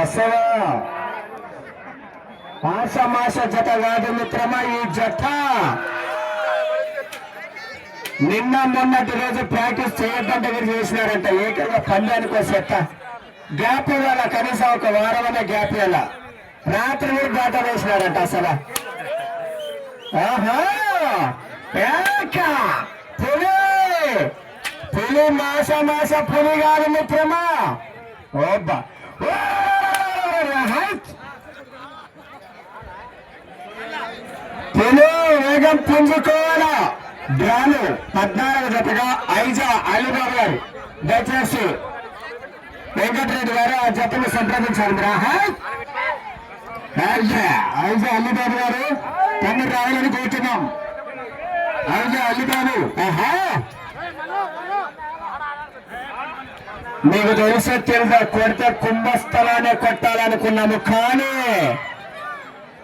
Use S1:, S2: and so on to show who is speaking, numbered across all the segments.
S1: బసవా ఆషమాష జత కాదు మిత్రమా. ఈ జత నిన్న మొన్నటి రోజు ప్రాక్టీస్ చేయొద్దంటే మీరు చేసినారంట. ఏకంగా పందానికి వస్తే గ్యాప్ ఇవ్వాల, కనీసం ఒక వారం అనే గ్యాప్ ఇవ్వాల. రాత్రి మీరు బాట వేసినారంట అసలు. పులి పులి మాస పులి కాదు మిత్రమా. ఓబ్బా పులి వేగం పుంజుకోవాలా. డ్రాలు 14వ జతగా ఐజా అలీబాబు గారు, దయచేసి వెంకటరెడ్డి గారు ఆ జతను సంప్రదించారు. ఐజా అలీబాబు గారు తమ్ముడు రావాలని కోరుతున్నాం. ఐజా అలీబాబు మీకు తెలిసే తెలుసా, కొడితే కుంభస్థలాన్ని కొట్టాలనుకున్నాము, కానీ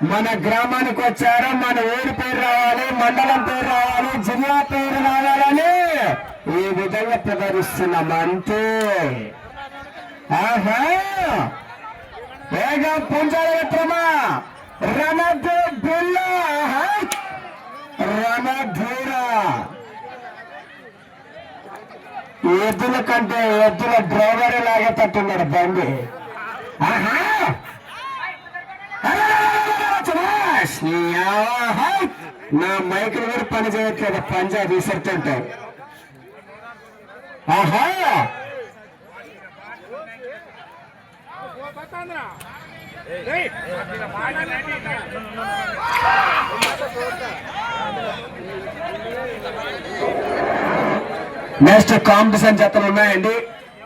S1: మన గ్రామానికి వచ్చారు. మన ఊరి పేరు రావాలి, మండలం పేరు రావాలి, జిల్లా పేరు రావాలని ఈ విధంగా ప్రదర్శిస్తున్నాం అంతే. వేగం పుంజాల మిత్రమా. రణధూర ఎద్దుల కంటే ఎద్దుల డ్రైవర్ లాగేటట్టున్నాడు బండి. నా మైకులు కూడా పని చేయట్లేదు, పంజాబ్ విసరుతుంటే. నెక్స్ట్ కాంపిటీషన్ జతలు ఉన్నాయండి.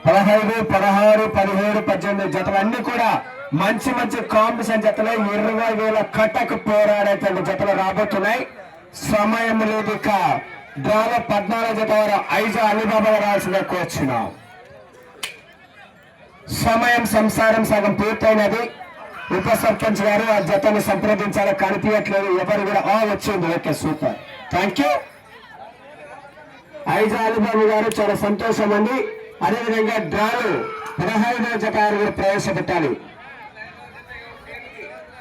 S1: 15, 16, 17, 18 జతలు అన్ని కూడా మంచి మంచి కాంపిటీషన్ జతలు. 20,000 కట్టకు పోరాడేటువంటి జతలు రాబోతున్నాయి. సమయం లేదు. ఇక డ్రాలో 14 జత వారు ఐజా అలీబాబా రావాల్సిందే కూర్చున్నాం. సమయం సంసారం సగం పూర్తయినది. ఉప సర్పంచ్ గారు ఆ జతను సంప్రదించాలో కనిపించట్లేదు. ఎవరు కూడా వచ్చింది. Okay, super, thank you. ఐజా అలీబాబు గారు చాలా సంతోషం అండి. అదేవిధంగా డ్రాలు 15వ జత కూడా ప్రవేశపెట్టాలి.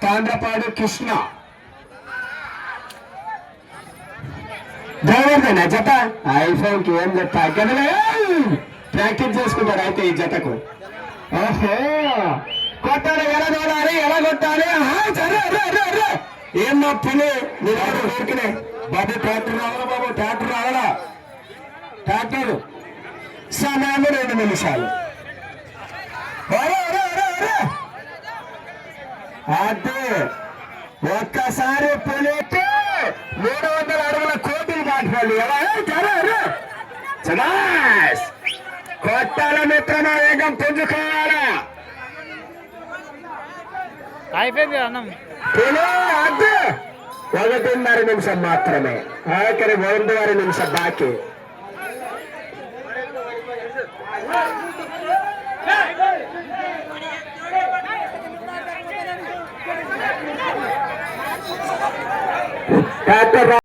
S1: తాండ్రపాడు కృష్ణ డ్రైవర్దేనా జత? ఐఫోన్ కి ఏం చెప్తా, ప్రాక్టీస్ చేసుకుంటాడు అయితే ఈ జతకు. ఓహో, కొట్టాలి, ఎలా కొట్టాలి, ఎలా కొట్టాలి. ఏం నా పులి మీరు ఊరికినే బాబు ట్రాక్టర్ రావాలా, బాబు ట్రాక్టర్ రావాలా. ట్రాక్టర్ సమయం 2 నిమిషాలు. అదే ఒక్కసారి పులితే 300 అడుగుల కోటిలు దాటుకోండి. ఎలా కొట్టాల మిత్రమా, వేగం పుంజుకోవాలా.
S2: అయిపోయింది అన్నం.
S1: పులి అదే 1.5 నిమిషం మాత్రమే. ఆఖరి 1.5 నిమిషం బాకీ.